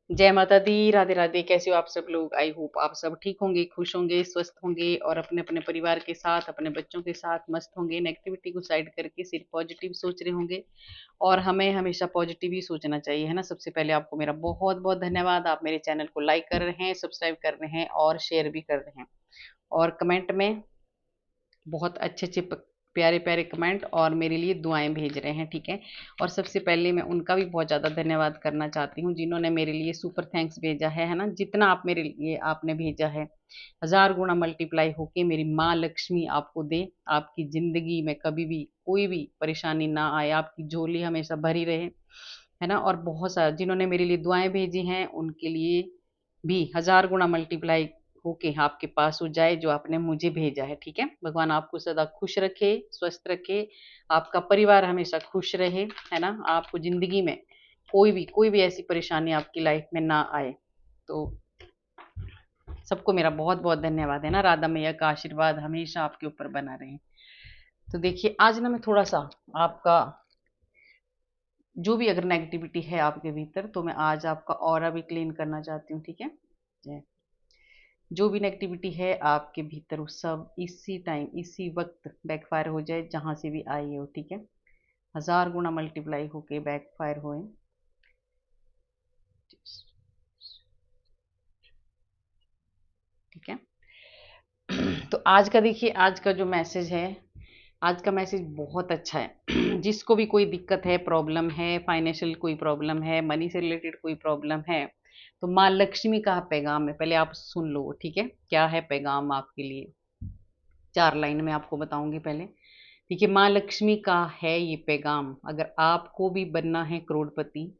जय माता दी, राधे राधे। कैसे हो आप सब लोग? आई होप आप सब ठीक होंगे, खुश होंगे, स्वस्थ होंगे और अपने अपने परिवार के साथ, अपने बच्चों के साथ मस्त होंगे। नेगेटिविटी को साइड करके सिर्फ पॉजिटिव सोच रहे होंगे। और हमें हमेशा पॉजिटिव ही सोचना चाहिए, है ना। सबसे पहले आपको मेरा बहुत बहुत धन्यवाद। आप मेरे चैनल को लाइक कर रहे हैं, सब्सक्राइब कर रहे हैं और शेयर भी कर रहे हैं। और कमेंट में बहुत अच्छे अच्छे प्यारे प्यारे कमेंट और मेरे लिए दुआएं भेज रहे हैं, ठीक है। और सबसे पहले मैं उनका भी बहुत ज़्यादा धन्यवाद करना चाहती हूँ जिन्होंने मेरे लिए सुपर थैंक्स भेजा है ना। जितना आप मेरे लिए आपने भेजा है, हजार गुना मल्टीप्लाई होके मेरी माँ लक्ष्मी आपको दे। आपकी जिंदगी में कभी भी कोई भी परेशानी ना आए, आपकी झोली हमेशा भरी रहे, है ना। और बहुत सारा जिन्होंने मेरे लिए दुआएं भेजी हैं उनके लिए भी हजार गुना मल्टीप्लाई होके आपके पास हो जाए जो आपने मुझे भेजा है, ठीक है। भगवान आपको सदा खुश रखे, स्वस्थ रखे, आपका परिवार हमेशा खुश रहे, है ना। आपको जिंदगी में कोई भी ऐसी परेशानी आपकी लाइफ में ना आए। तो सबको मेरा बहुत बहुत धन्यवाद, है ना। राधा मैया का आशीर्वाद हमेशा आपके ऊपर बना रहे। तो देखिए, आज ना मैं थोड़ा सा आपका जो भी अगर नेगेटिविटी है आपके भीतर, तो मैं आज आपका ऑरा भी क्लीन करना चाहती हूँ, ठीक है। जय। जो भी नेगेटिविटी है आपके भीतर वो सब इसी टाइम इसी वक्त बैकफायर हो जाए, जहां से भी आई हो, ठीक है। हजार गुना मल्टीप्लाई होके बैकफायर होए, ठीक है। तो आज का देखिए, आज का जो मैसेज है, आज का मैसेज बहुत अच्छा है। जिसको भी कोई दिक्कत है, प्रॉब्लम है, फाइनेंशियल कोई प्रॉब्लम है, मनी से रिलेटेड कोई प्रॉब्लम है, तो माँ लक्ष्मी का पैगाम है। पहले आप सुन लो, ठीक है। क्या है पैगाम आपके लिए, 4 लाइन में आपको बताऊंगी पहले। देखिए, माँ लक्ष्मी का है ये पैगाम। अगर आपको भी बनना है करोड़पति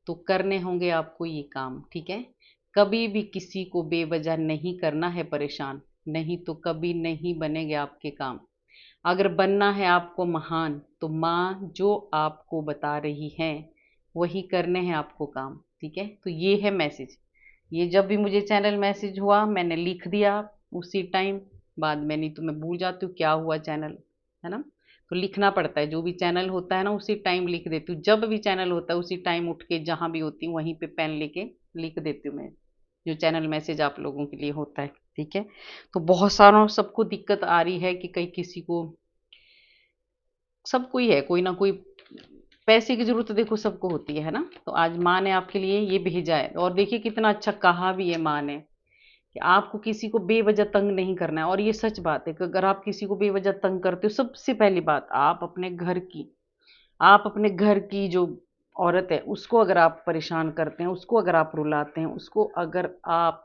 तो करने होंगे आपको ये काम, ठीक है। कभी भी किसी को बेवजह नहीं करना है परेशान, नहीं तो कभी नहीं बनेंगे आपके काम। अगर बनना है आपको महान तो माँ जो आपको बता रही है वही करने हैं आपको काम, ठीक है। तो ये है मैसेज। ये जब भी मुझे चैनल मैसेज हुआ मैंने लिख दिया उसी टाइम। बाद में नहीं तो मैं भूल जाती हूँ क्या हुआ चैनल, है ना। तो लिखना पड़ता है, जो भी चैनल होता है ना उसी टाइम लिख देती हूँ। जब भी चैनल होता है उसी टाइम उठ के जहाँ भी होती हूँ वहीं पे पेन लेके लिख देती हूँ मैं, जो चैनल मैसेज आप लोगों के लिए होता है, ठीक है। तो बहुत सारों सबको दिक्कत आ रही है कि कहीं किसी को, सबको ही है कोई ना कोई पैसे की जरूरत, देखो सबको होती है ना। तो आज माँ ने आपके लिए ये भेजा है। और देखिए कितना अच्छा कहा भी है माँ ने कि आपको किसी को बेवजह तंग नहीं करना है। और ये सच बात है कि अगर आप किसी को बेवजह तंग करते हो, सबसे पहली बात आप अपने घर की जो औरत है उसको अगर आप परेशान करते हैं, उसको अगर आप रुलाते हैं, उसको अगर आप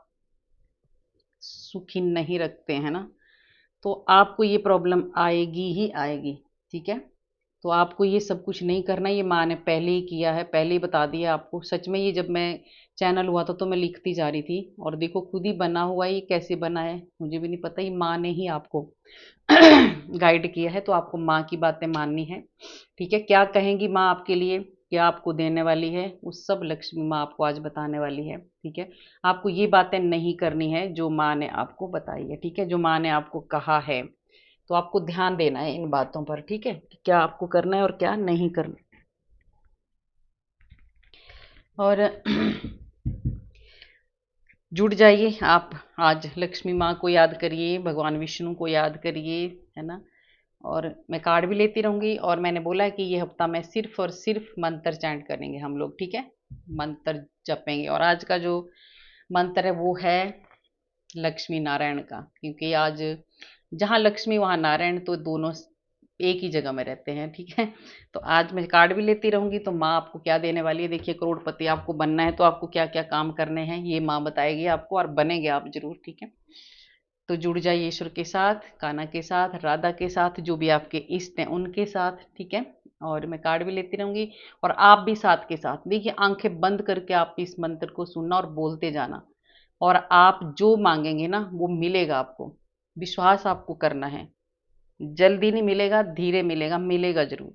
सुखी नहीं रखते हैं ना, तो आपको ये प्रॉब्लम आएगी ही आएगी, ठीक है। तो आपको ये सब कुछ नहीं करना, ये माँ ने पहले ही किया है, पहले ही बता दिया आपको। सच में ये जब मैं चैनल हुआ था तो मैं लिखती जा रही थी, और देखो खुद ही बना हुआ है। ये कैसे बना है मुझे भी नहीं पता, ये माँ ने ही आपको गाइड किया है। तो आपको माँ की बातें माननी है, ठीक है। क्या कहेंगी माँ आपके लिए, क्या आपको देने वाली है, वो सब लक्ष्मी माँ आपको आज बताने वाली है, ठीक है। आपको ये बातें नहीं करनी है जो माँ ने आपको बताई है, ठीक है, जो माँ ने आपको कहा है। तो आपको ध्यान देना है इन बातों पर, ठीक है, कि क्या आपको करना है और क्या नहीं करना। और जुड़ जाइए आप। आज लक्ष्मी माँ को याद करिए, भगवान विष्णु को याद करिए, है ना। और मैं कार्ड भी लेती रहूंगी। और मैंने बोला है कि ये हफ्ता मैं सिर्फ और सिर्फ मंत्र चैंट करेंगे हम लोग, ठीक है। मंत्र जपेंगे। और आज का जो मंत्र है वो है लक्ष्मी नारायण का, क्योंकि आज जहाँ लक्ष्मी वहाँ नारायण, तो दोनों एक ही जगह में रहते हैं, ठीक है। तो आज मैं कार्ड भी लेती रहूंगी। तो माँ आपको क्या देने वाली है, देखिए करोड़पति आपको बनना है तो आपको क्या क्या काम करने हैं ये माँ बताएगी आपको, और बनेंगे आप जरूर, ठीक है। तो जुड़ जाइए ईश्वर के साथ, कान्हा के साथ, राधा के साथ, जो भी आपके इष्ट हैं उनके साथ, ठीक है। और मैं कार्ड भी लेती रहूंगी और आप भी साथ के साथ देखिए, आंखें बंद करके आप इस मंत्र को सुनना और बोलते जाना। और आप जो मांगेंगे ना वो मिलेगा आपको। विश्वास आपको करना है। जल्दी नहीं मिलेगा, धीरे मिलेगा, मिलेगा जरूर,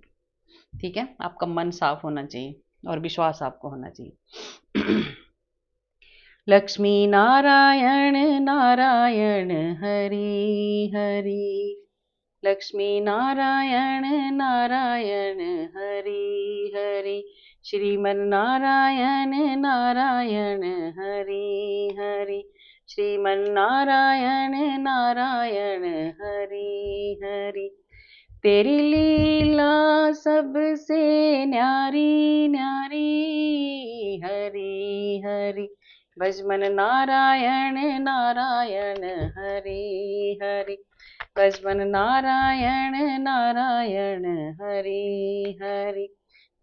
ठीक है। आपका मन साफ होना चाहिए और विश्वास आपको होना चाहिए। लक्ष्मी नारायण नारायण हरि हरि, लक्ष्मी नारायण नारायण हरि हरि, श्रीमन नारायण नारायण हरि हरि, श्रीमन नारायण नारायण हरि हरि। तेरी लीला सबसे न्यारी न्यारी, हरि हरि। भज मन नारायण नारायण हरि हरि, भज मन नारायण नारायण हरि हरि।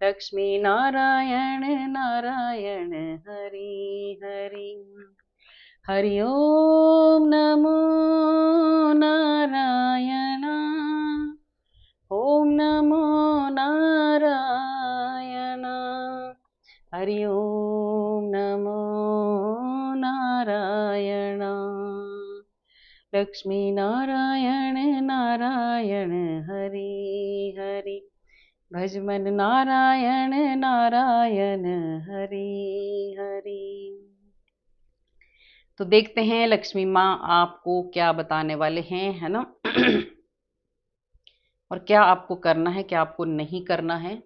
लक्ष्मी नारायण नारायण हरि हरि। हरि ओम नमो नारायण, ओम नमो नारायण। हरि ओम नमो नारायण। लक्ष्मी नारायण नारायण हरि हरि, भज मन नारायण नारायण हरि हरि। तो देखते हैं लक्ष्मी माँ आपको क्या बताने वाले हैं, है ना। और क्या आपको करना है, क्या आपको नहीं करना है।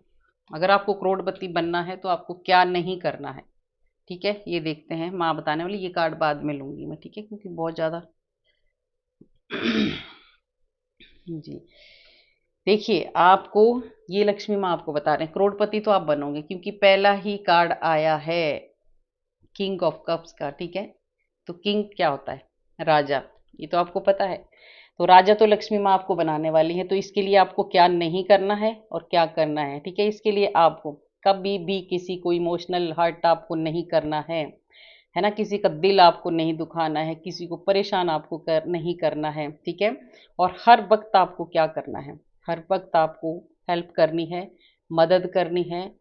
अगर आपको करोड़पति बनना है तो आपको क्या नहीं करना है, ठीक है, ये देखते हैं माँ बताने वाली। ये कार्ड बाद में लूंगी मैं, ठीक है, क्योंकि बहुत ज्यादा जी। देखिए आपको, ये लक्ष्मी माँ आपको बता रहे हैं करोड़पति तो आप बनोगे, क्योंकि पहला ही कार्ड आया है किंग ऑफ कप्स का, ठीक है। तो किंग क्या होता है, राजा, ये तो आपको पता है। तो राजा तो लक्ष्मी माँ आपको बनाने वाली है, तो इसके लिए आपको क्या नहीं करना है और क्या करना है, ठीक है। इसके लिए आपको कभी भी किसी को इमोशनल हर्ट आपको नहीं करना है ना। किसी का दिल आपको नहीं दुखाना है, किसी को परेशान आपको नहीं करना है, ठीक है। और हर वक्त आपको क्या करना है, हर वक्त आपको हेल्प करनी है, मदद करनी है।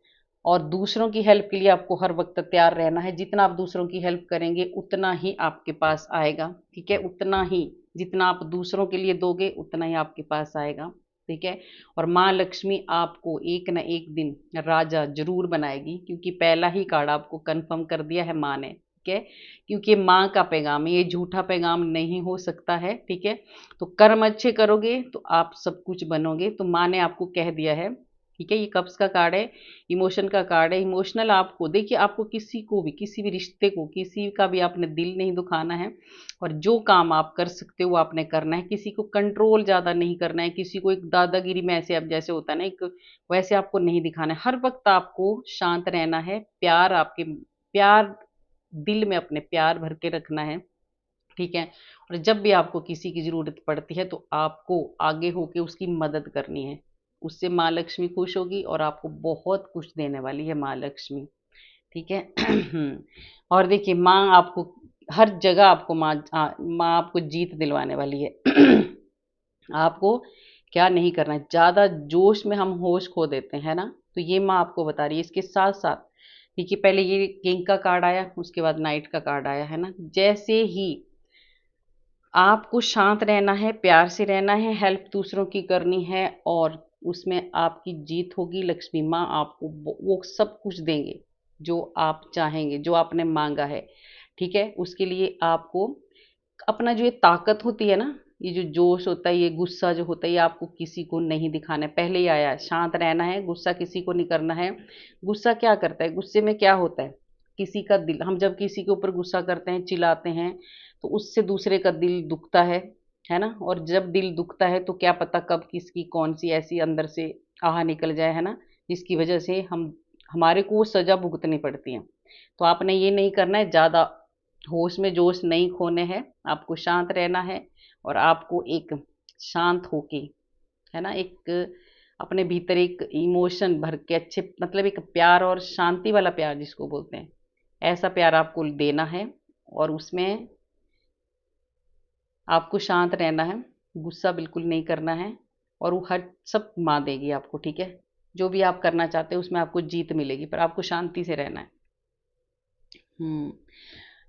और दूसरों की हेल्प के लिए आपको हर वक्त तैयार रहना है। जितना आप दूसरों की हेल्प करेंगे उतना ही आपके पास आएगा, ठीक है। उतना ही, जितना आप दूसरों के लिए दोगे उतना ही आपके पास आएगा, ठीक है। और माँ लक्ष्मी आपको एक न एक दिन राजा जरूर बनाएगी, क्योंकि पहला ही कार्ड आपको कंफर्म कर दिया है माँ ने, ठीक है। क्योंकि माँ का पैगाम है, ये झूठा पैगाम नहीं हो सकता है, ठीक है। तो कर्म अच्छे करोगे तो आप सब कुछ बनोगे, तो माँ ने आपको कह दिया है, ठीक है। ये कप्स का कार्ड है, इमोशन का कार्ड है। इमोशनल आपको, देखिए आपको किसी को भी, किसी भी रिश्ते को, किसी का भी आपने दिल नहीं दुखाना है। और जो काम आप कर सकते हो वो आपने करना है। किसी को कंट्रोल ज़्यादा नहीं करना है, किसी को एक दादागिरी में ऐसे अब जैसे होता है ना एक, वैसे आपको नहीं दिखाना है। हर वक्त आपको शांत रहना है, प्यार आपके, प्यार दिल में अपने प्यार भर के रखना है, ठीक है। और जब भी आपको किसी की ज़रूरत पड़ती है तो आपको आगे होके उसकी मदद करनी है। उससे माँ लक्ष्मी खुश होगी और आपको बहुत कुछ देने वाली है माँ लक्ष्मी, ठीक है। और देखिए माँ आपको हर जगह, आपको माँ आपको जीत दिलवाने वाली है। आपको क्या नहीं करना है, ज़्यादा जोश में हम होश खो देते हैं ना, तो ये माँ आपको बता रही है। इसके साथ साथ देखिए पहले ये किंग का कार्ड आया, उसके बाद नाइट का कार्ड आया, है ना। जैसे ही आपको शांत रहना है, प्यार से रहना है, हेल्प दूसरों की करनी है, और उसमें आपकी जीत होगी। लक्ष्मी माँ आपको वो सब कुछ देंगे जो आप चाहेंगे, जो आपने मांगा है, ठीक है। उसके लिए आपको अपना जो ये ताकत होती है ना, ये जो जोश होता है, ये गुस्सा जो होता है, ये आपको किसी को नहीं दिखाना है। पहले ही आया है, शांत रहना है, गुस्सा किसी को नहीं करना है। गुस्सा क्या करता है, गुस्से में क्या होता है, किसी का दिल, हम जब किसी के ऊपर गुस्सा करते हैं, चिल्लाते हैं, तो उससे दूसरे का दिल दुखता है ना। और जब दिल दुखता है तो क्या पता कब किसकी कौन सी ऐसी अंदर से आह निकल जाए, है ना, जिसकी वजह से हमारे को वो सजा भुगतनी पड़ती है। तो आपने ये नहीं करना है, ज़्यादा होश में जोश नहीं खोने हैं, आपको शांत रहना है। और आपको एक शांत होके, है ना, एक अपने भीतर एक इमोशन भर के, अच्छे मतलब एक प्यार और शांति वाला प्यार जिसको बोलते हैं, ऐसा प्यार आपको देना है। और उसमें आपको शांत रहना है, गुस्सा बिल्कुल नहीं करना है। और वो हर सब माँ देगी आपको, ठीक है। जो भी आप करना चाहते हो उसमें आपको जीत मिलेगी, पर आपको शांति से रहना है। हम्म।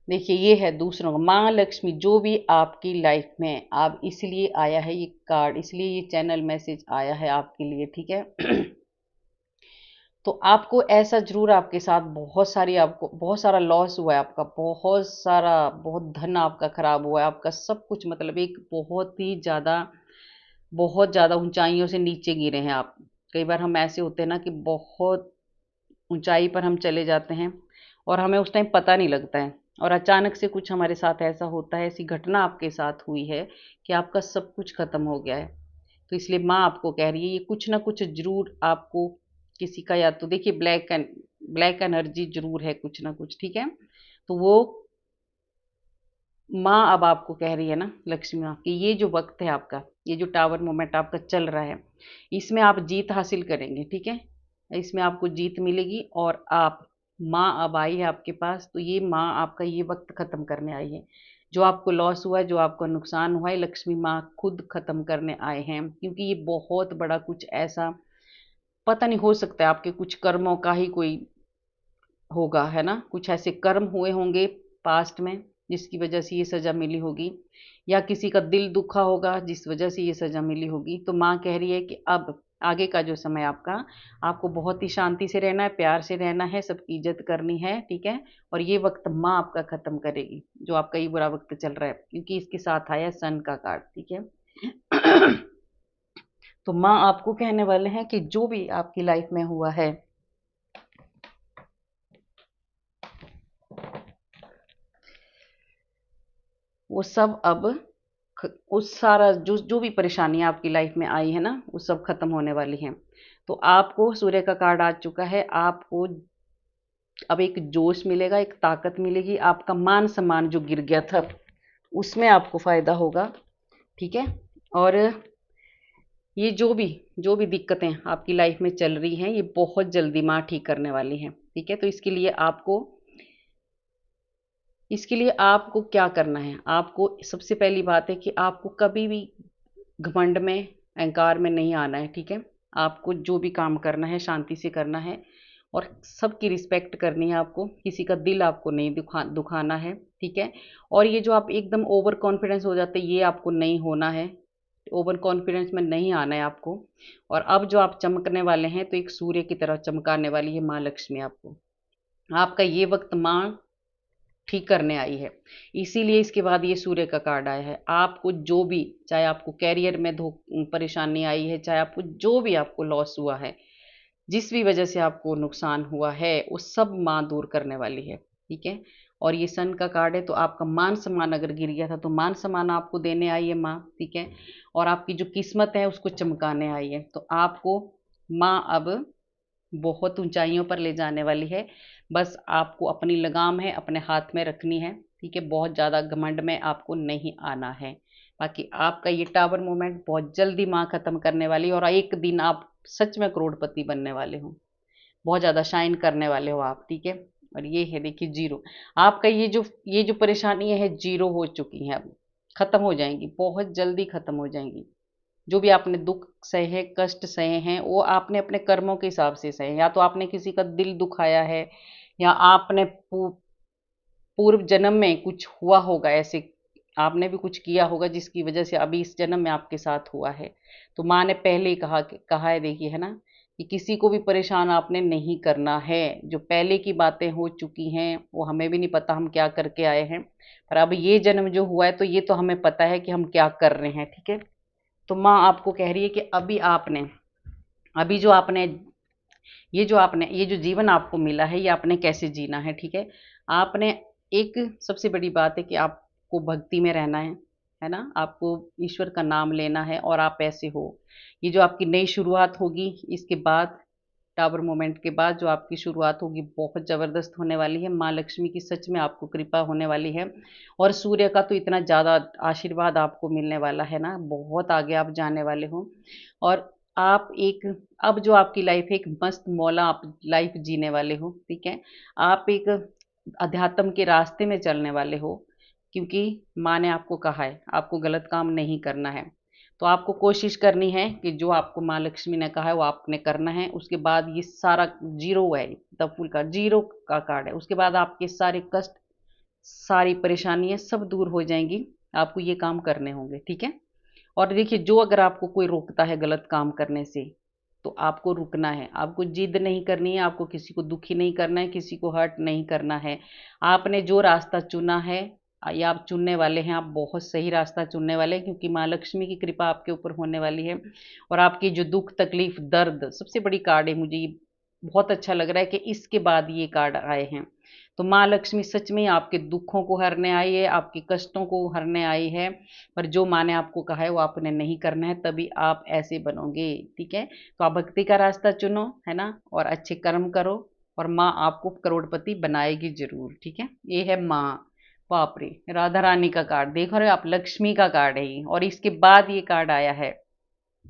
देखिए ये है दूसरों का, माँ लक्ष्मी जो भी आपकी लाइफ में, आप इसलिए आया है ये कार्ड, इसलिए ये चैनल मैसेज आया है आपके लिए, ठीक है। तो आपको ऐसा जरूर, आपके साथ बहुत सारी, आपको बहुत सारा लॉस हुआ है, आपका बहुत सारा, बहुत धन आपका खराब हुआ है, आपका सब कुछ, मतलब एक बहुत ही ज़्यादा, बहुत ज़्यादा ऊंचाइयों से नीचे गिरे हैं आप। कई बार हम ऐसे होते हैं ना कि बहुत ऊंचाई पर हम चले जाते हैं और हमें उस टाइम पता नहीं लगता है, और अचानक से कुछ हमारे साथ ऐसा होता है, ऐसी घटना आपके साथ हुई है कि आपका सब कुछ खत्म हो गया है। तो इसलिए माँ आपको कह रही है ये कुछ ना कुछ जरूर आपको किसी का, या तो देखिए ब्लैक एनर्जी जरूर है कुछ ना कुछ, ठीक है। तो वो माँ अब आपको कह रही है ना, लक्ष्मी माँ, कि ये जो वक्त है आपका, ये जो टावर मोमेंट आपका चल रहा है, इसमें आप जीत हासिल करेंगे, ठीक है। इसमें आपको जीत मिलेगी, और आप, माँ अब आई है आपके पास, तो ये माँ आपका ये वक्त खत्म करने आई है। जो आपको लॉस हुआ है, जो आपको नुकसान हुआ है, लक्ष्मी माँ खुद खत्म करने आए हैं, क्योंकि ये बहुत बड़ा कुछ ऐसा, पता नहीं, हो सकता है आपके कुछ कर्मों का ही कोई होगा, है ना। कुछ ऐसे कर्म हुए होंगे पास्ट में जिसकी वजह से ये सजा मिली होगी, या किसी का दिल दुखा होगा जिस वजह से ये सजा मिली होगी। तो माँ कह रही है कि अब आगे का जो समय आपका, आपको बहुत ही शांति से रहना है, प्यार से रहना है, सबकी इज्जत करनी है, ठीक है। और ये वक्त माँ आपका खत्म करेगी, जो आपका ये बुरा वक्त चल रहा है, क्योंकि इसके साथ आया सन का कार्ड, ठीक है। तो माँ आपको कहने वाले हैं कि जो भी आपकी लाइफ में हुआ है, वो सब अब उस सारा जो जो भी परेशानियां आपकी लाइफ में आई है ना, वो सब खत्म होने वाली हैं। तो आपको सूर्य का कार्ड आ चुका है, आपको अब एक जोश मिलेगा, एक ताकत मिलेगी, आपका मान सम्मान जो गिर गया था उसमें आपको फायदा होगा, ठीक है। और ये जो भी दिक्कतें आपकी लाइफ में चल रही हैं, ये बहुत जल्दी माँ ठीक करने वाली हैं, ठीक है। तो इसके लिए आपको क्या करना है, आपको सबसे पहली बात है कि आपको कभी भी घमंड में, अहंकार में नहीं आना है, ठीक है। आपको जो भी काम करना है शांति से करना है, और सबकी रिस्पेक्ट करनी है, आपको किसी का दिल आपको नहीं दुखाना है, ठीक है। और ये जो आप एकदम ओवर कॉन्फिडेंस हो जाते हैं, ये आपको नहीं होना है, ओवर कॉन्फिडेंस में नहीं आना है आपको। और अब जो आप चमकने वाले हैं, तो एक सूर्य की तरह चमकाने वाली है माँ लक्ष्मी आपको। आपका ये वक्त माँ ठीक करने आई है, इसीलिए इसके बाद ये सूर्य का कार्ड आया है। आपको जो भी, चाहे आपको कैरियर में परेशानी आई है, चाहे आपको जो भी आपको लॉस हुआ है, जिस भी वजह से आपको नुकसान हुआ है, वो सब माँ दूर करने वाली है, ठीक है। और ये सन का कार्ड है, तो आपका मान सम्मान अगर गिर गया था, तो मान सम्मान आपको देने आई है माँ, ठीक है। और आपकी जो किस्मत है उसको चमकाने आई है, तो आपको माँ अब बहुत ऊंचाइयों पर ले जाने वाली है। बस आपको अपनी लगाम है अपने हाथ में रखनी है, ठीक है। बहुत ज़्यादा घमंड में आपको नहीं आना है। बाकी आपका ये टावर मोमेंट बहुत जल्दी माँ खत्म करने वाली है, और एक दिन आप सच में करोड़पति बनने वाले हो, बहुत ज़्यादा शाइन करने वाले हो आप, ठीक है। और ये है देखिए जीरो, आपका ये जो परेशानी है जीरो हो चुकी है, अब खत्म हो जाएंगी, बहुत जल्दी खत्म हो जाएंगी। जो भी आपने दुख सहे हैं, कष्ट सहे हैं, वो आपने अपने कर्मों के हिसाब से सहे हैं। या तो आपने किसी का दिल दुखाया है, या आपने पूर्व जन्म में कुछ हुआ होगा ऐसे, आपने भी कुछ किया होगा जिसकी वजह से अभी इस जन्म में आपके साथ हुआ है। तो माँ ने पहले ही कहा है, देखिए, है ना, कि किसी को भी परेशान आपने नहीं करना है। जो पहले की बातें हो चुकी हैं वो हमें भी नहीं पता हम क्या करके आए हैं, पर अब ये जन्म जो हुआ है तो ये तो हमें पता है कि हम क्या कर रहे हैं, ठीक है। तो माँ आपको कह रही है कि अभी जो आपने ये जो जीवन आपको मिला है, ये आपने कैसे जीना है, ठीक है। आपने, एक सबसे बड़ी बात है कि आपको भक्ति में रहना है ना, आपको ईश्वर का नाम लेना है, और आप ऐसे हो। ये जो आपकी नई शुरुआत होगी, इसके बाद टावर मोमेंट के बाद जो आपकी शुरुआत होगी बहुत ज़बरदस्त होने वाली है। माँ लक्ष्मी की सच में आपको कृपा होने वाली है, और सूर्य का तो इतना ज़्यादा आशीर्वाद आपको मिलने वाला है ना, बहुत आगे आप जाने वाले हो। और आप एक, अब जो आपकी लाइफ है, एक मस्त मौला आप लाइफ जीने वाले हो, ठीक है। आप एक अध्यात्म के रास्ते में चलने वाले हो, क्योंकि माँ ने आपको कहा है आपको गलत काम नहीं करना है। तो आपको कोशिश करनी है कि जो आपको माँ लक्ष्मी ने कहा है वो आपने करना है। उसके बाद ये सारा जीरो है, द फुल का जीरो का कार्ड है, उसके बाद आपके सारे कष्ट, सारी परेशानियां सब दूर हो जाएंगी। आपको ये काम करने होंगे, ठीक है। और देखिए, जो अगर आपको कोई रोकता है गलत काम करने से, तो आपको रुकना है, आपको जिद नहीं करनी है, आपको किसी को दुखी नहीं करना है, किसी को हर्ट नहीं करना है। आपने जो रास्ता चुना है, या आप चुनने वाले हैं, आप बहुत सही रास्ता चुनने वाले हैं, क्योंकि माँ लक्ष्मी की कृपा आपके ऊपर होने वाली है। और आपकी जो दुख तकलीफ दर्द, सबसे बड़ी कार्ड है मुझे बहुत अच्छा लग रहा है कि इसके बाद ये कार्ड आए हैं। तो माँ लक्ष्मी सच में आपके दुखों को हरने आई है, आपके कष्टों को हरने आई है। पर जो माँ ने आपको कहा है वो आपने नहीं करना है, तभी आप ऐसे बनोगे। ठीक है, तो आप भक्ति का रास्ता चुनो, है ना, और अच्छे कर्म करो, और माँ आपको करोड़पति बनाएगी जरूर। ठीक है, ये है माँ। बाप रे, राधा रानी का कार्ड देख रहे हो आप, लक्ष्मी का कार्ड है ये, और इसके बाद ये कार्ड आया है।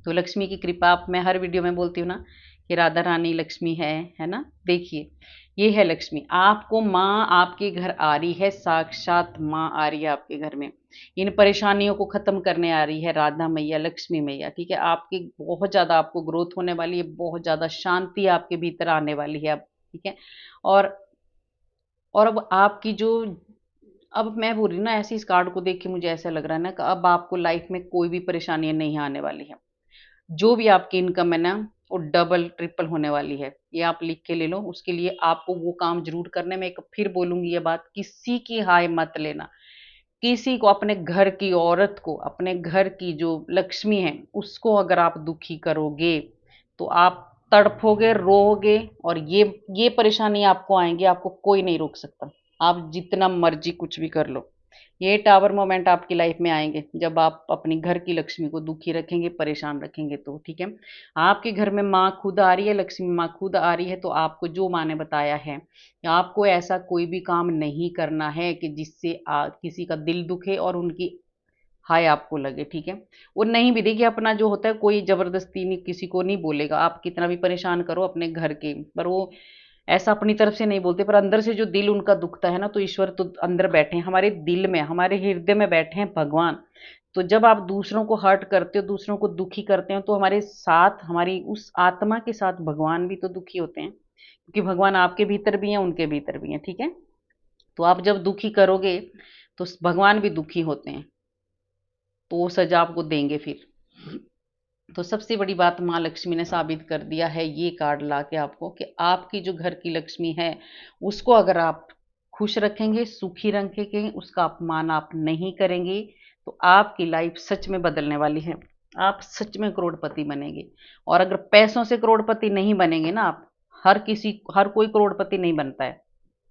तो लक्ष्मी की कृपा, आप मैं हर वीडियो में बोलती हूँ ना कि राधा रानी लक्ष्मी है ना। देखिए, ये है लक्ष्मी, आपको माँ आपके घर आ रही है, साक्षात माँ आ रही है आपके घर में। इन परेशानियों को खत्म करने आ रही है राधा मैया, लक्ष्मी मैया। ठीक है, आपकी बहुत ज्यादा आपको ग्रोथ होने वाली है, बहुत ज्यादा शांति आपके भीतर आने वाली है अब। ठीक है, और अब आपकी जो, अब मैं बोल रही हूँ ना, ऐसे इस कार्ड को देख के मुझे ऐसा लग रहा है ना कि अब आपको लाइफ में कोई भी परेशानियां नहीं आने वाली है। जो भी आपकी इनकम है ना, वो डबल ट्रिपल होने वाली है। ये आप लिख के ले लो। उसके लिए आपको वो काम जरूर करने में, एक फिर बोलूंगी ये बात, किसी की हाय मत लेना। किसी को, अपने घर की औरत को, अपने घर की जो लक्ष्मी है उसको अगर आप दुखी करोगे तो आप तड़फोगे, रोओगे, और ये परेशानी आपको आएंगी, आपको कोई नहीं रोक सकता। आप जितना मर्जी कुछ भी कर लो, ये टावर मोमेंट आपकी लाइफ में आएंगे जब आप अपनी घर की लक्ष्मी को दुखी रखेंगे, परेशान रखेंगे तो। ठीक है, आपके घर में माँ खुद आ रही है, लक्ष्मी माँ खुद आ रही है, तो आपको जो माँ ने बताया है, आपको ऐसा कोई भी काम नहीं करना है कि जिससे किसी का दिल दुखे और उनकी हाय आपको लगे। ठीक है, वो नहीं भी देखिए, अपना जो होता है कोई जबरदस्ती नहीं, किसी को नहीं बोलेगा, आप कितना भी परेशान करो अपने घर के, पर वो ऐसा अपनी तरफ से नहीं बोलते, पर अंदर से जो दिल उनका दुखता है ना, तो ईश्वर तो अंदर बैठे हैं हमारे दिल में, हमारे हृदय में बैठे हैं भगवान। तो जब आप दूसरों को हर्ट करते हो, दूसरों को दुखी करते हो, तो हमारे साथ, हमारी उस आत्मा के साथ भगवान भी तो दुखी होते हैं, क्योंकि भगवान आपके भीतर भी हैं, उनके भीतर भी हैं। ठीक है, तो आप जब दुखी करोगे तो भगवान भी दुखी होते हैं, तो वो सजा आपको देंगे फिर। तो सबसे बड़ी बात माँ लक्ष्मी ने साबित कर दिया है ये कार्ड ला के आपको, कि आपकी जो घर की लक्ष्मी है उसको अगर आप खुश रखेंगे, सुखी रखेंगे, उसका अपमान आप नहीं करेंगे, तो आपकी लाइफ सच में बदलने वाली है। आप सच में करोड़पति बनेंगे। और अगर पैसों से करोड़पति नहीं बनेंगे ना आप, हर कोई करोड़पति नहीं बनता है।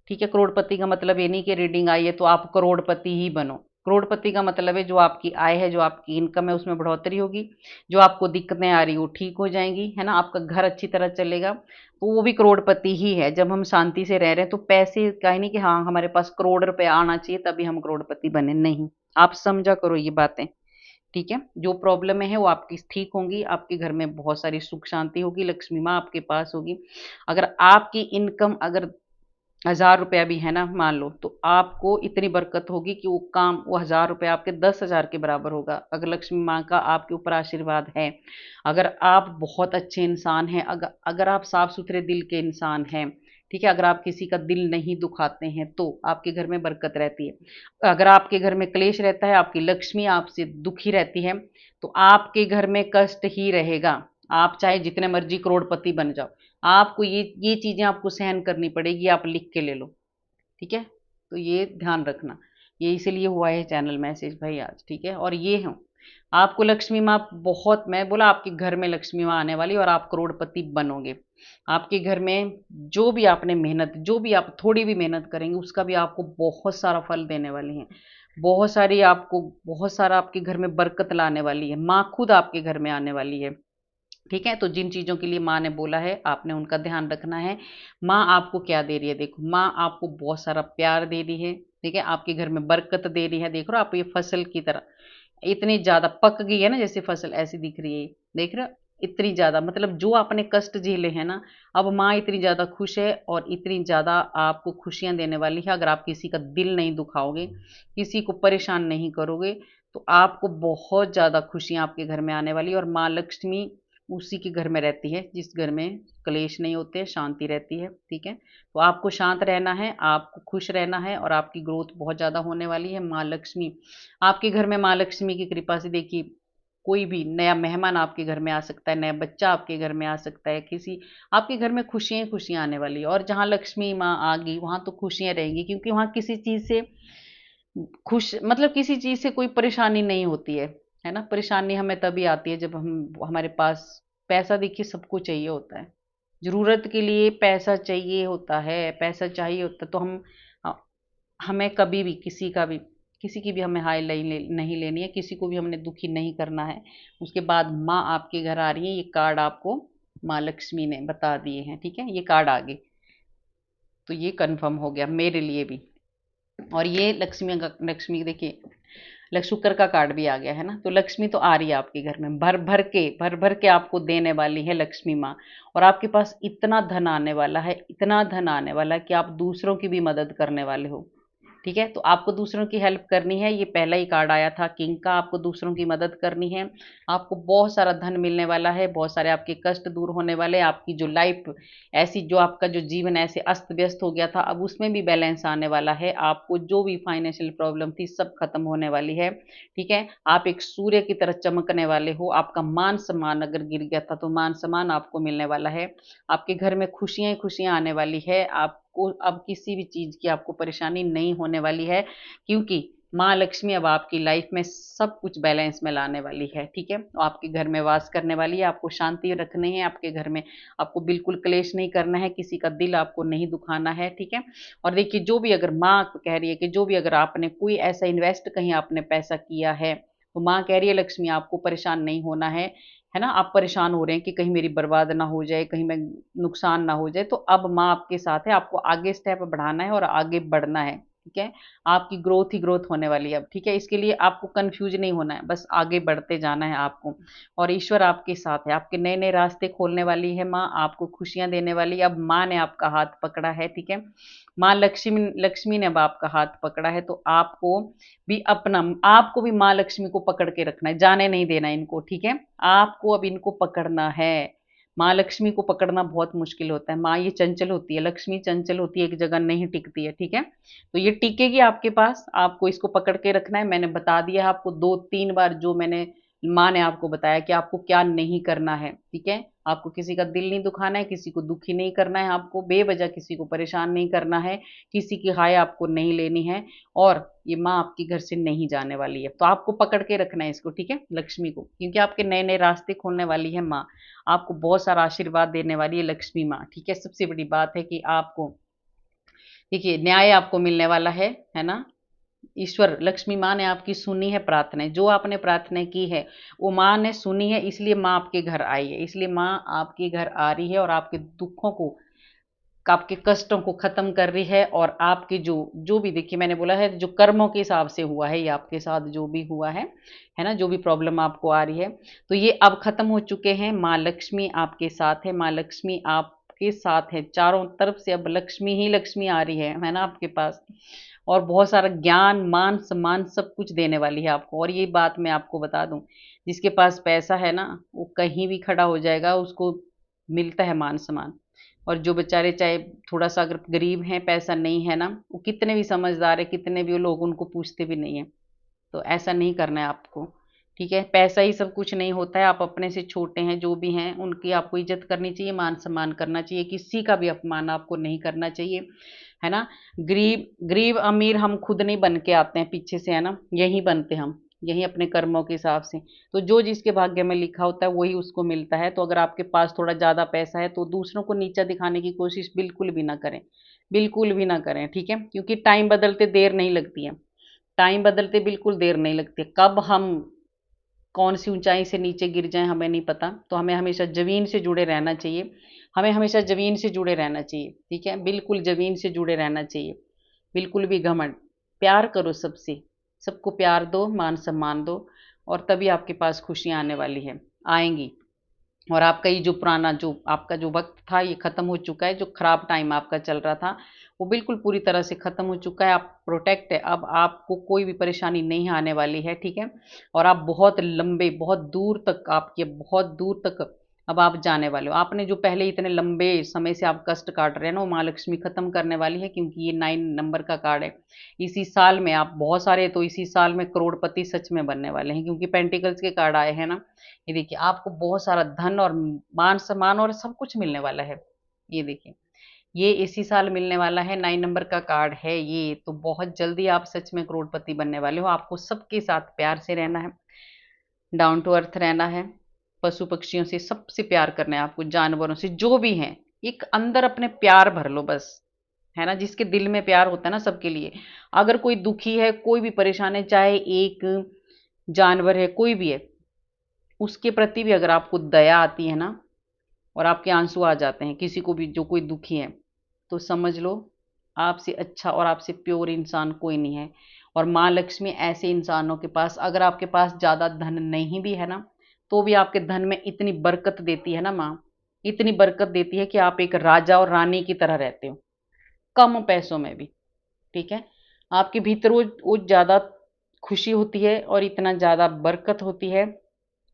ठीक है, करोड़पति का मतलब ये नहीं कि रीडिंग आई है तो आप करोड़पति ही बनो। करोड़पति का मतलब है जो आपकी आय है, जो आपकी इनकम है, उसमें बढ़ोतरी होगी, जो आपको दिक्कतें आ रही वो ठीक हो जाएंगी, है ना, आपका घर अच्छी तरह चलेगा, तो वो भी करोड़पति ही है। जब हम शांति से रह रहे हैं तो पैसे का ही नहीं कि हाँ हमारे पास करोड़ रुपए आना चाहिए तभी हम करोड़पति बने, नहीं। आप समझा करो ये बातें। ठीक है, जो प्रॉब्लम है वो आपकी ठीक होंगी, आपके घर में बहुत सारी सुख शांति होगी, लक्ष्मी माँ आपके पास होगी। अगर आपकी इनकम अगर 1000 रुपया भी है ना, मान लो, तो आपको इतनी बरकत होगी कि वो काम, वो 1000 रुपया आपके 10,000 के बराबर होगा, अगर लक्ष्मी माँ का आपके ऊपर आशीर्वाद है। अगर आप बहुत अच्छे इंसान हैं, अगर आप साफ सुथरे दिल के इंसान हैं, ठीक है, अगर आप किसी का दिल नहीं दुखाते हैं, तो आपके घर में बरकत रहती है। अगर आपके घर में क्लेश रहता है, आपकी लक्ष्मी आपसे दुखी रहती है, तो आपके घर में कष्ट ही रहेगा। आप चाहे जितने मर्जी करोड़पति बन जाओ, आपको ये चीजें आपको सहन करनी पड़ेगी। आप लिख के ले लो। ठीक है, तो ये ध्यान रखना। ये इसीलिए हुआ है चैनल मैसेज भाई आज। ठीक है, और ये हूँ, आपको लक्ष्मी माँ बहुत, मैं बोला आपके घर में लक्ष्मी माँ आने वाली और आप करोड़पति बनोगे। आपके घर में जो भी आपने मेहनत, जो भी आप थोड़ी भी मेहनत करेंगे उसका भी आपको बहुत सारा फल देने वाली है। बहुत सारी आपको, बहुत सारा आपके घर में बरकत लाने वाली है। माँ खुद आपके घर में आने वाली है। ठीक है, तो जिन चीज़ों के लिए माँ ने बोला है आपने उनका ध्यान रखना है। माँ आपको क्या दे रही है, देखो, माँ आपको बहुत सारा प्यार दे रही है। ठीक है, आपके घर में बरकत दे रही है। देख रहे हो आप, ये फसल की तरह इतनी ज्यादा पक गई है ना, जैसे फसल ऐसी दिख रही है, देख रहे हो, इतनी ज्यादा, मतलब जो आपने कष्ट झेले हैं ना, अब माँ इतनी ज्यादा खुश है और इतनी ज्यादा आपको खुशियां देने वाली है। अगर आप किसी का दिल नहीं दुखाओगे, किसी को परेशान नहीं करोगे, तो आपको बहुत ज्यादा खुशियां आपके घर में आने वाली है। और माँ लक्ष्मी उसी के घर में रहती है जिस घर में क्लेश नहीं होते, शांति रहती है। ठीक है, तो आपको शांत रहना है, आपको खुश रहना है, और आपकी ग्रोथ बहुत ज्यादा होने वाली है। माँ लक्ष्मी आपके घर में, माँ लक्ष्मी की कृपा से देखिए, कोई भी नया मेहमान आपके घर में आ सकता है, नया बच्चा आपके घर में आ सकता है, किसी आपके घर में खुशियां खुशियां आने वाली है। और जहाँ लक्ष्मी माँ आ गई वहां तो खुशियां रहेंगी, क्योंकि वहां किसी चीज से खुश, मतलब किसी चीज से कोई परेशानी नहीं होती है ना। परेशानी हमें तभी आती है जब हम, हमारे पास पैसा, देखिए सबको चाहिए होता है, ज़रूरत के लिए पैसा चाहिए होता है, पैसा चाहिए होता तो अ, हमें कभी भी किसी की भी हमें हाय नहीं लेनी है, किसी को भी हमने दुखी नहीं करना है। उसके बाद माँ आपके घर आ रही है, ये कार्ड आपको माँ लक्ष्मी ने बता दिए हैं, ठीक है? ये कार्ड आ गए, तो ये कन्फर्म हो गया मेरे लिए भी। और ये लक्ष्मी देखिए, शुक्र का कार्ड भी आ गया है ना, तो लक्ष्मी तो आ रही है आपके घर में, भर भर के आपको देने वाली है लक्ष्मी माँ। और आपके पास इतना धन आने वाला है, इतना धन आने वाला है कि आप दूसरों की भी मदद करने वाले हो, ठीक है? तो आपको दूसरों की हेल्प करनी है, ये पहला ही कार्ड आया था किंग का, आपको दूसरों की मदद करनी है। आपको बहुत सारा धन मिलने वाला है, बहुत सारे आपके कष्ट दूर होने वाले हैं, आपकी जो लाइफ ऐसी, जो आपका जो जीवन ऐसे अस्त व्यस्त हो गया था, अब उसमें भी बैलेंस आने वाला है। आपको जो भी फाइनेंशियल प्रॉब्लम थी सब खत्म होने वाली है, ठीक है? आप एक सूर्य की तरह चमकने वाले हो। आपका मान सम्मान अगर गिर गया था तो मान सम्मान आपको मिलने वाला है। आपके घर में खुशियां ही खुशियां आने वाली है। आपको अब किसी भी चीज की आपको परेशानी नहीं होने वाली है, क्योंकि माँ लक्ष्मी अब आपकी लाइफ में सब कुछ बैलेंस में लाने वाली है, ठीक है? तो आपके घर में वास करने वाली है, आपको शांति रखनी है आपके घर में, आपको बिल्कुल क्लेश नहीं करना है, किसी का दिल आपको नहीं दुखाना है, ठीक है? और देखिए, जो भी अगर माँ कह रही है कि जो भी अगर आपने कोई ऐसा इन्वेस्ट कहीं आपने पैसा किया है, तो माँ कह रही है लक्ष्मी आपको परेशान नहीं होना है ना? आप परेशान हो रहे हैं कि कहीं मेरी बर्बाद ना हो जाए, कहीं मैं नुकसान ना हो जाए, तो अब माँ आपके साथ है, आपको आगे स्टेप बढ़ाना है और आगे बढ़ना है, ठीक है? आपकी ग्रोथ ही ग्रोथ होने वाली है अब, ठीक है? इसके लिए आपको कंफ्यूज नहीं होना है, बस आगे बढ़ते जाना है आपको। और ईश्वर आपके साथ है, आपके नए नए रास्ते खोलने वाली है माँ, आपको खुशियां देने वाली है। अब माँ ने आपका हाथ पकड़ा है, ठीक है? माँ लक्ष्मी लक्ष्मी ने अब आपका हाथ पकड़ा है, तो आपको भी माँ लक्ष्मी को पकड़ के रखना है, जाने नहीं देना इनको, ठीक है? आपको अब इनको पकड़ना है। माँ लक्ष्मी को पकड़ना बहुत मुश्किल होता है। माँ ये चंचल होती है, लक्ष्मी चंचल होती है, एक जगह नहीं टिकती है, ठीक है? तो ये टिकेगी आपके पास, आपको इसको पकड़ के रखना है। मैंने बता दिया है आपको 2-3 बार, जो मैंने माँ ने आपको बताया कि आपको क्या नहीं करना है, ठीक है? आपको किसी का दिल नहीं दुखाना है, किसी को दुखी नहीं करना है, आपको बेवजह किसी को परेशान नहीं करना है, किसी की हाय आपको नहीं लेनी है, और ये माँ आपके घर से नहीं जाने वाली है। तो आपको पकड़ के रखना है इसको, ठीक है? लक्ष्मी को, क्योंकि आपके नए नए रास्ते खोलने वाली है माँ, आपको बहुत सारा आशीर्वाद देने वाली है लक्ष्मी माँ, ठीक है? सबसे बड़ी बात है कि आपको देखिए, न्याय आपको मिलने वाला है ना? ईश्वर लक्ष्मी माँ ने आपकी सुनी है प्रार्थना, जो आपने प्रार्थना की है वो माँ ने सुनी है, इसलिए माँ आपके घर आई है, इसलिए माँ आपके घर आ रही है और आपके दुखों को, आपके कष्टों को खत्म कर रही है। और आपके जो जो भी, देखिए मैंने बोला है, जो कर्मों के हिसाब से हुआ है, ये आपके साथ जो भी हुआ है ना, जो भी प्रॉब्लम आपको आ रही है, तो ये अब खत्म हो चुके हैं। माँ लक्ष्मी आपके साथ है, माँ लक्ष्मी आपके साथ है, चारों तरफ से अब लक्ष्मी ही लक्ष्मी आ रही है ना आपके पास। और बहुत सारा ज्ञान, मान सम्मान सब कुछ देने वाली है आपको। और ये बात मैं आपको बता दूं, जिसके पास पैसा है ना, वो कहीं भी खड़ा हो जाएगा, उसको मिलता है मान सम्मान। और जो बेचारे चाहे थोड़ा सा अगर गरीब हैं, पैसा नहीं है ना, वो कितने भी समझदार है, कितने भी वो लोग, उनको पूछते भी नहीं है। तो ऐसा नहीं करना है आपको, ठीक है? पैसा ही सब कुछ नहीं होता है। आप अपने से छोटे हैं, जो भी हैं, उनकी आपको इज्जत करनी चाहिए, मान सम्मान करना चाहिए, किसी का भी अपमान आपको नहीं करना चाहिए, है ना? गरीब गरीब अमीर हम खुद नहीं बन के आते हैं पीछे से, है ना? यही बनते हम, यही अपने कर्मों के हिसाब से। तो जो जिसके भाग्य में लिखा होता है वही उसको मिलता है। तो अगर आपके पास थोड़ा ज़्यादा पैसा है तो दूसरों को नीचा दिखाने की कोशिश बिल्कुल भी ना करें, बिल्कुल भी ना करें, ठीक है? क्योंकि टाइम बदलते देर नहीं लगती है, टाइम बदलते बिल्कुल देर नहीं लगती है। कब हम कौन सी ऊंचाई से नीचे गिर जाएं हमें नहीं पता, तो हमें हमेशा जमीन से जुड़े रहना चाहिए, हमें हमेशा जमीन से जुड़े रहना चाहिए, ठीक है? बिल्कुल जमीन से जुड़े रहना चाहिए, बिल्कुल भी घमंड, प्यार करो सबसे, सबको प्यार दो, मान सम्मान दो, और तभी आपके पास खुशियां आने वाली है, आएंगी। और आपका ये जो पुराना, जो आपका जो वक्त था, ये खत्म हो चुका है। जो खराब टाइम आपका चल रहा था वो बिल्कुल पूरी तरह से खत्म हो चुका है। आप प्रोटेक्ट है, अब आपको कोई भी परेशानी नहीं आने वाली है, ठीक है? और आप बहुत लंबे, बहुत दूर तक, आपके बहुत दूर तक अब आप जाने वाले हो। आपने जो पहले इतने लंबे समय से आप कष्ट काट रहे हैं ना, वो माँ लक्ष्मी खत्म करने वाली है, क्योंकि ये 9 नंबर का कार्ड है। इसी साल में आप बहुत सारे, तो इसी साल में करोड़पति सच में बनने वाले हैं, क्योंकि पेंटिकल्स के कार्ड आए हैं ना। ये देखिए, आपको बहुत सारा धन और मान सम्मान और सब कुछ मिलने वाला है। ये देखिए, ये इसी साल मिलने वाला है, 9 नंबर का कार्ड है ये। तो बहुत जल्दी आप सच में करोड़पति बनने वाले हो। आपको सबके साथ प्यार से रहना है, डाउन टू अर्थ रहना है, पशु पक्षियों से सबसे प्यार करना है आपको, जानवरों से, जो भी हैं, एक अंदर अपने प्यार भर लो बस, है ना, जिसके दिल में प्यार होता है ना सबके लिए। अगर कोई दुखी है, कोई भी परेशान है, चाहे एक जानवर है, कोई भी है, उसके प्रति भी अगर आपको दया आती है ना, और आपके आंसू आ जाते हैं किसी को भी जो कोई दुखी है, तो समझ लो आपसे अच्छा और आपसे प्योर इंसान कोई नहीं है। और माँ लक्ष्मी ऐसे इंसानों के पास, अगर आपके पास ज़्यादा धन नहीं भी है ना, तो भी आपके धन में इतनी बरकत देती है ना माँ, इतनी बरकत देती है कि आप एक राजा और रानी की तरह रहते हो, कम पैसों में भी। ठीक है, आपके भीतर वो ज़्यादा खुशी होती है और इतना ज़्यादा बरकत होती है,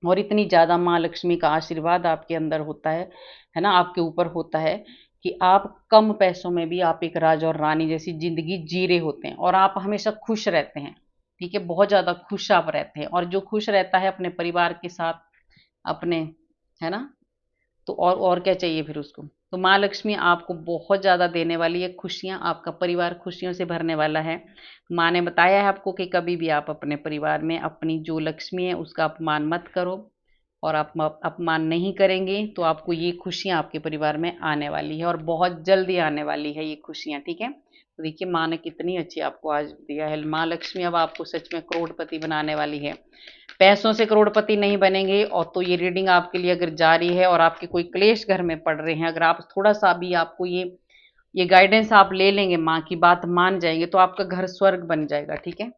और इतनी ज़्यादा माँ लक्ष्मी का आशीर्वाद आपके अंदर होता है ना, आपके ऊपर होता है, कि आप कम पैसों में भी आप एक राजा और रानी जैसी जिंदगी जी रहे होते हैं, और आप हमेशा खुश रहते हैं। ठीक है, बहुत ज़्यादा खुश आप रहते हैं, और जो खुश रहता है अपने परिवार के साथ, अपने, है ना, तो और क्या चाहिए फिर उसको। तो माँ लक्ष्मी आपको बहुत ज़्यादा देने वाली है खुशियाँ, आपका परिवार खुशियों से भरने वाला है। माँ ने बताया है आपको कि कभी भी आप अपने परिवार में अपनी जो लक्ष्मी है उसका अपमान मत करो, और आप अपमान नहीं करेंगे तो आपको ये खुशियाँ आपके परिवार में आने वाली है, और बहुत जल्दी आने वाली है ये खुशियाँ। ठीक है, तो देखिए माँ ने कितनी अच्छी आपको आज दिया है। माँ लक्ष्मी अब आपको सच में करोड़पति बनाने वाली है। पैसों से करोड़पति नहीं बनेंगे, और तो ये रीडिंग आपके लिए अगर जारी है और आपके कोई क्लेश घर में पड़ रहे हैं, अगर आप थोड़ा सा भी आपको ये गाइडेंस आप ले लेंगे, माँ की बात मान जाएंगे, तो आपका घर स्वर्ग बन जाएगा। ठीक है,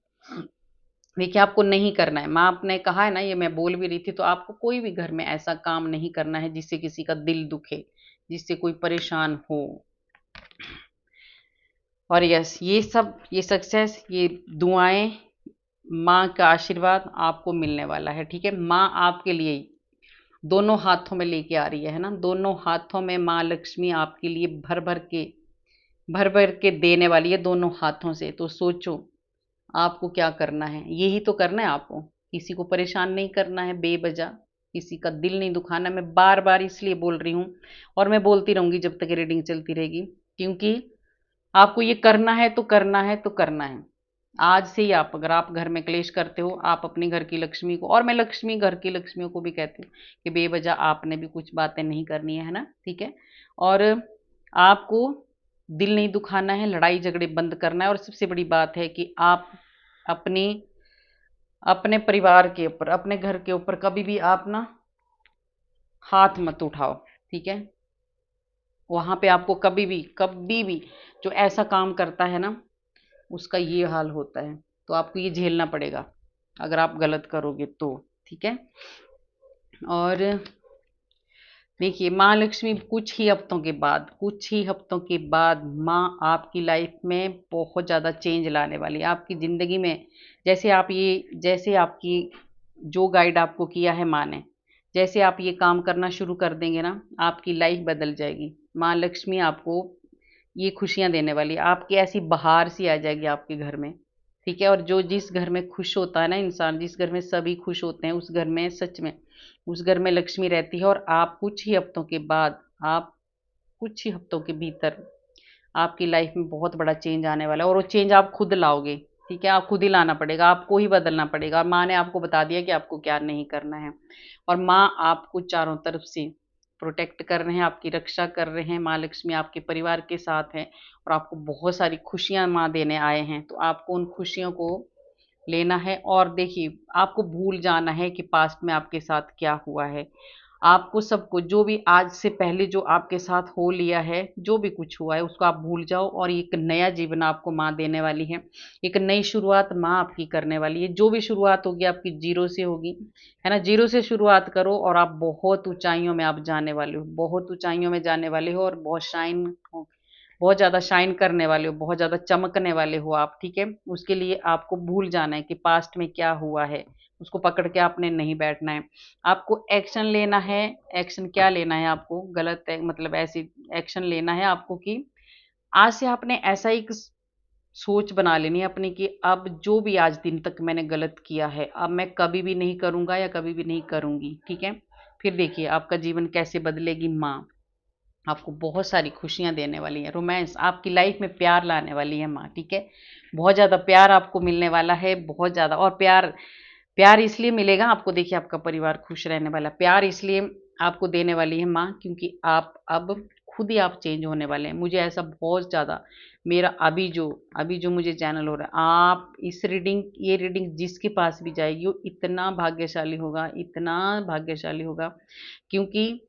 देखिए आपको नहीं करना है, माँ आपने कहा है ना, ये मैं बोल भी रही थी, तो आपको कोई भी घर में ऐसा काम नहीं करना है जिससे किसी का दिल दुखे, जिससे कोई परेशान हो। और यस, ये सब, ये सक्सेस, ये दुआएं, माँ का आशीर्वाद आपको मिलने वाला है। ठीक है, माँ आपके लिए दोनों हाथों में लेके आ रही है ना, दोनों हाथों में माँ लक्ष्मी आपके लिए भर भर के देने वाली है, दोनों हाथों से। तो सोचो आपको क्या करना है, यही तो करना है आपको, किसी को परेशान नहीं करना है बेवजह, किसी का दिल नहीं दुखाना। मैं बार बार इसलिए बोल रही हूँ, और मैं बोलती रहूंगी जब तक रीडिंग चलती रहेगी, क्योंकि आपको ये करना है तो करना है तो करना है। आज से ही आप, अगर आप घर में क्लेश करते हो, आप अपने घर की लक्ष्मी को, और मैं लक्ष्मी घर की लक्ष्मियों को भी कहती हूँ कि बेवजह आपने भी कुछ बातें नहीं करनी है ना। ठीक है, और आपको दिल नहीं दुखाना है, लड़ाई झगड़े बंद करना है, और सबसे बड़ी बात है कि आप अपनी अपने परिवार के ऊपर, अपने घर के ऊपर कभी भी आप ना हाथ मत उठाओ। ठीक है, वहां पे आपको कभी भी जो ऐसा काम करता है ना, उसका ये हाल होता है, तो आपको ये झेलना पड़ेगा अगर आप गलत करोगे तो। ठीक है, और देखिए माँ लक्ष्मी कुछ ही हफ्तों के बाद माँ आपकी लाइफ में बहुत ज़्यादा चेंज लाने वाली है आपकी ज़िंदगी में। जैसे आपकी जो गाइड आपको किया है माँ ने, जैसे आप ये काम करना शुरू कर देंगे ना, आपकी लाइफ बदल जाएगी। माँ लक्ष्मी आपको ये खुशियाँ देने वाली है, आपकी ऐसी बहार सी आ जाएगी आपके घर में। ठीक है, और जो जिस घर में खुश होता है ना इंसान, जिस घर में सभी खुश होते हैं, उस घर में सच में, उस घर में लक्ष्मी रहती है। और आप कुछ ही हफ्तों के बाद, आप कुछ ही हफ्तों के भीतर आपकी लाइफ में बहुत बड़ा चेंज आने वाला है, और वो चेंज आप खुद लाओगे। ठीक है, आप खुद ही लाना पड़ेगा, आपको ही बदलना पड़ेगा। और माँ ने आपको बता दिया कि आपको क्या नहीं करना है, और माँ आपको चारों तरफ से प्रोटेक्ट कर रहे हैं, आपकी रक्षा कर रहे हैं। माँ लक्ष्मी आपके परिवार के साथ है, और आपको बहुत सारी खुशियाँ माँ देने आए हैं, तो आपको उन खुशियों को लेना है। और देखिए आपको भूल जाना है कि पास्ट में आपके साथ क्या हुआ है। आपको सबको, जो भी आज से पहले जो आपके साथ हो लिया है, जो भी कुछ हुआ है, उसको आप भूल जाओ, और एक नया जीवन आपको माँ देने वाली है। एक नई शुरुआत माँ आपकी करने वाली है। जो भी शुरुआत होगी आपकी जीरो से होगी, है ना। जीरो से शुरुआत करो, और आप बहुत ऊंचाइयों में आप जाने वाले हो, बहुत ऊंचाइयों में जाने वाले हो, और बहुत ज़्यादा शाइन करने वाले हो, बहुत ज़्यादा चमकने वाले हो आप। ठीक है, उसके लिए आपको भूल जाना है कि पास्ट में क्या हुआ है, उसको पकड़ के आपने नहीं बैठना है। आपको एक्शन लेना है। एक्शन क्या लेना है आपको, गलत है मतलब ऐसी एक्शन लेना है आपको कि आज से आपने ऐसा एक सोच बना लेनी है अपनी, कि अब जो भी आज दिन तक मैंने गलत किया है, अब मैं कभी भी नहीं करूँगा या कभी भी नहीं करूँगी। ठीक है, फिर देखिए आपका जीवन कैसे बदलेगी माँ। आपको बहुत सारी खुशियाँ देने वाली है, रोमांस आपकी लाइफ में प्यार लाने वाली है माँ। ठीक है, बहुत ज़्यादा प्यार आपको मिलने वाला है, बहुत ज़्यादा। और प्यार प्यार इसलिए मिलेगा आपको, देखिए आपका परिवार खुश रहने वाला, प्यार इसलिए आपको देने वाली है माँ, क्योंकि आप अब खुद ही आप चेंज होने वाले हैं। मुझे ऐसा बहुत ज़्यादा, मेरा अभी जो मुझे चैनल हो रहा है, आप इस रीडिंग, ये रीडिंग जिसके पास भी जाएगी वो इतना भाग्यशाली होगा, इतना भाग्यशाली होगा, क्योंकि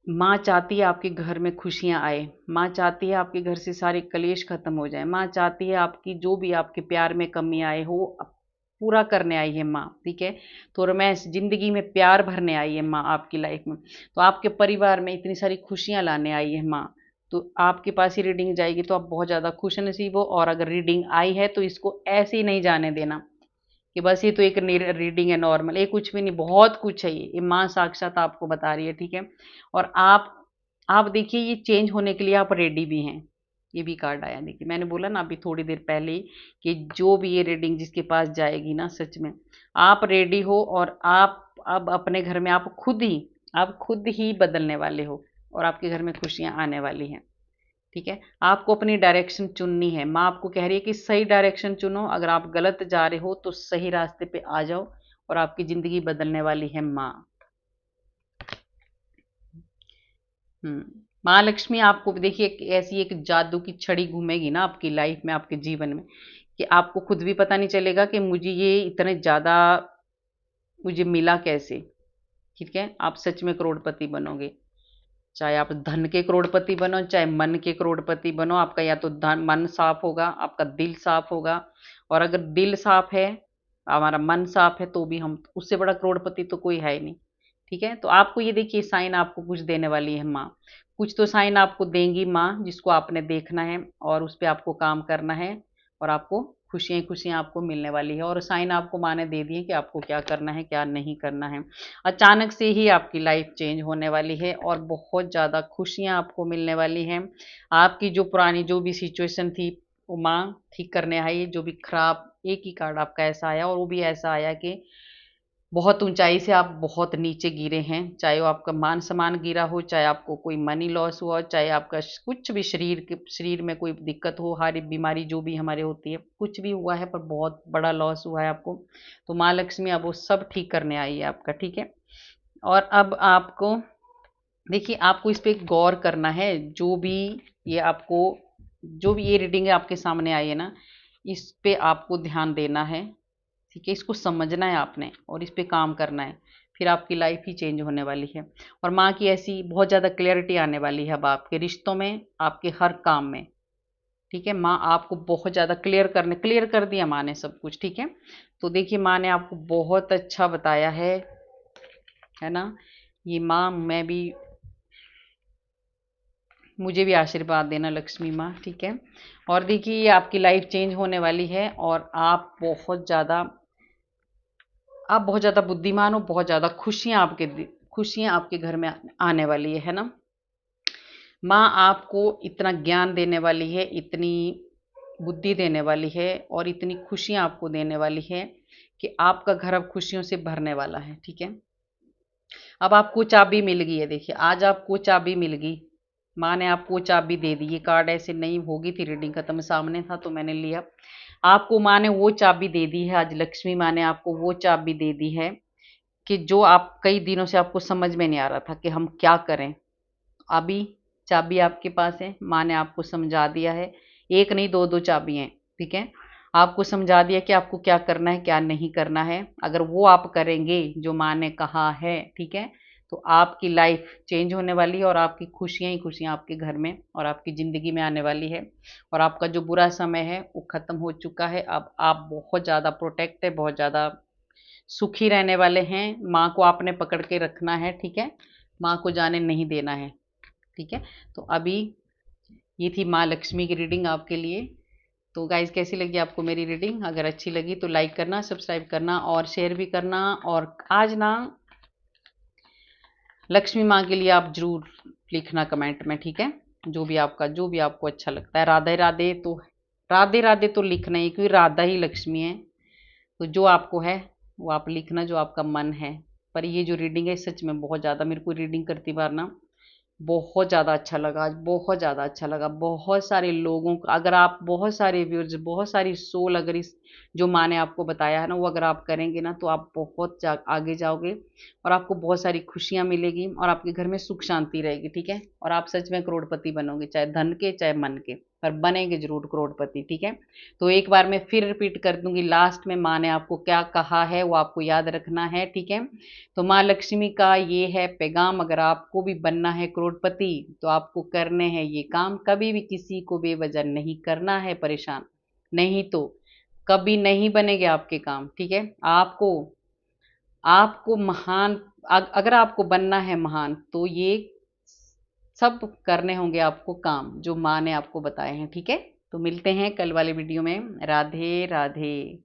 माँ चाहती है आपके घर में खुशियाँ आए, माँ चाहती है आपके घर से सारे कलेश खत्म हो जाए, माँ चाहती है आपकी जो भी आपके प्यार में कमी आए हो पूरा करने आई है माँ, ठीक है। तो रोमांस जिंदगी में प्यार भरने आई है माँ आपकी लाइफ में, तो आपके परिवार में इतनी सारी खुशियाँ लाने आई है माँ। तो आपके पास ही रीडिंग जाएगी तो आप बहुत ज़्यादा खुश नसीब हो, और अगर रीडिंग आई है तो इसको ऐसे ही नहीं जाने देना कि बस ये तो एक रीडिंग है नॉर्मल, ये कुछ भी नहीं, बहुत कुछ है, ये माँ साक्षात आपको बता रही है, ठीक है। और आप देखिए ये चेंज होने के लिए आप रेडी भी हैं। ये भी कार्ड आया, देखिए मैंने बोला ना अभी थोड़ी देर पहले ही कि जो भी ये रीडिंग जिसके पास जाएगी ना, सच में आप रेडी हो, और आप अब अपने घर में आप खुद ही बदलने वाले हो, और आपके घर में खुशियां आने वाली हैं, ठीक है। आपको अपनी डायरेक्शन चुननी है, माँ आपको कह रही है कि सही डायरेक्शन चुनो, अगर आप गलत जा रहे हो तो सही रास्ते पे आ जाओ, और आपकी जिंदगी बदलने वाली है माँ। माँ लक्ष्मी आपको देखिए ऐसी एक जादू की छड़ी घूमेगी ना आपकी लाइफ में, आपके जीवन में, कि आपको खुद भी पता नहीं चलेगा कि मुझे ये इतने ज्यादा मुझे मिला कैसे, ठीक है। आप सच में करोड़पति बनोगे, चाहे आप धन के करोड़पति बनो, चाहे मन के करोड़पति बनो। आपका या तो धन मन साफ होगा, आपका दिल साफ होगा, और अगर दिल साफ है, हमारा मन साफ है, तो भी हम, उससे बड़ा करोड़पति तो कोई है ही नहीं, ठीक है। तो आपको ये देखिए साइन आपको कुछ देने वाली है माँ, कुछ तो साइन आपको देंगी माँ, जिसको आपने देखना है और उस पर आपको काम करना है, और आपको खुशियाँ खुशियाँ आपको मिलने वाली है, और साइन आपको माँ ने दे दिए कि आपको क्या करना है क्या नहीं करना है। अचानक से ही आपकी लाइफ चेंज होने वाली है, और बहुत ज़्यादा खुशियाँ आपको मिलने वाली हैं। आपकी जो पुरानी जो भी सिचुएशन थी वो माँ ठीक करने आई, जो भी खराब, एक ही कार्ड आपका ऐसा आया, और वो भी ऐसा आया कि बहुत ऊंचाई से आप बहुत नीचे गिरे हैं, चाहे वो आपका मान सम्मान गिरा हो, चाहे आपको कोई मनी लॉस हुआ, चाहे आपका कुछ भी शरीर में कोई दिक्कत हो, हारी बीमारी जो भी हमारे होती है, कुछ भी हुआ है पर बहुत बड़ा लॉस हुआ है आपको, तो माँ लक्ष्मी अब वो सब ठीक करने आई है आपका, ठीक है। और अब आपको देखिए आपको इस पे गौर करना है, ये आपको जो भी ये रीडिंग आपके सामने आई है ना, इस पे आपको ध्यान देना है, ठीक है। इसको समझना है आपने और इस पे काम करना है, फिर आपकी लाइफ ही चेंज होने वाली है। और माँ की ऐसी बहुत ज़्यादा क्लियरिटी आने वाली है अब आपके रिश्तों में, आपके हर काम में, ठीक है। माँ आपको बहुत ज़्यादा क्लियर कर दिया माँ ने सब कुछ, ठीक है। तो देखिए माँ ने आपको बहुत अच्छा बताया है ना। ये माँ मैं भी, मुझे भी आशीर्वाद देना लक्ष्मी माँ, ठीक है। और देखिए ये आपकी लाइफ चेंज होने वाली है, और आप बहुत ज़्यादा बुद्धिमान हो, बहुत ज़्यादा खुशियाँ आपके घर में आने वाली है ना। माँ आपको इतना ज्ञान देने वाली है, इतनी बुद्धि देने वाली है, और इतनी खुशियाँ आपको देने वाली है कि आपका घर अब खुशियों से भरने वाला है, ठीक है। अब आपको चाबी मिल गई है, देखिए आज आपको चाबी मिल गई, माँ ने आपको चाबी दे दी। ये कार्ड ऐसे नहीं होगी थी, रीडिंग खत्म सामने था तो मैंने लिया। आपको माँ ने वो चाबी दे दी है, आज लक्ष्मी माँ ने आपको वो चाबी दे दी है कि जो आप कई दिनों से आपको समझ में नहीं आ रहा था कि हम क्या करें, अभी चाबी आपके पास है। माँ ने आपको समझा दिया है, एक नहीं दो दो चाबी हैं, ठीक है। आपको समझा दिया कि आपको क्या करना है क्या नहीं करना है, अगर वो आप करेंगे जो माँ ने कहा है, ठीक है, तो आपकी लाइफ चेंज होने वाली है, और आपकी खुशियाँ ही खुशियाँ आपके घर में और आपकी ज़िंदगी में आने वाली है। और आपका जो बुरा समय है वो ख़त्म हो चुका है, अब आप बहुत ज़्यादा प्रोटेक्ट है, बहुत ज़्यादा सुखी रहने वाले हैं। माँ को आपने पकड़ के रखना है, ठीक है, माँ को जाने नहीं देना है, ठीक है। तो अभी ये थी माँ लक्ष्मी की रीडिंग आपके लिए। तो गाइज कैसी लगी आपको मेरी रीडिंग? अगर अच्छी लगी तो लाइक करना, सब्सक्राइब करना और शेयर भी करना। और आज ना लक्ष्मी माँ के लिए आप जरूर लिखना कमेंट में, ठीक है, जो भी आपको अच्छा लगता है। राधे राधे तो राधे राधे तो लिखना ही, क्योंकि राधा ही लक्ष्मी है, तो जो आपको है वो आप लिखना, जो आपका मन है। पर ये जो रीडिंग है सच में बहुत ज़्यादा, मेरे को रीडिंग करती बार ना बहुत ज़्यादा अच्छा लगा आज, बहुत ज़्यादा अच्छा लगा। बहुत सारे लोगों का, अगर आप बहुत सारे व्यूअर्स, बहुत सारी सोल अगर इस जो माँ ने आपको बताया है ना, वो अगर आप करेंगे ना, तो आप बहुत आगे जाओगे और आपको बहुत सारी खुशियाँ मिलेगी और आपके घर में सुख शांति रहेगी, ठीक है? और आप सच में करोड़पति बनोगे, चाहे धन के चाहे मन के, पर बनेंगे जरूर करोड़पति, ठीक है? तो एक बार मैं फिर रिपीट कर दूंगी, लास्ट में माँ ने आपको क्या कहा है वो आपको याद रखना है, ठीक है? तो माँ लक्ष्मी का ये है पैगाम, अगर आपको भी बनना है करोड़पति तो आपको करने हैं ये काम, कभी भी किसी को बेवजह नहीं करना है परेशान, नहीं तो कभी नहीं बनेंगे आपके काम, ठीक है? आपको आपको महान, अगर आपको बनना है महान तो ये सब करने होंगे आपको काम जो माँ ने आपको बताए हैं, ठीक है? तो मिलते हैं कल वाले वीडियो में। राधे राधे।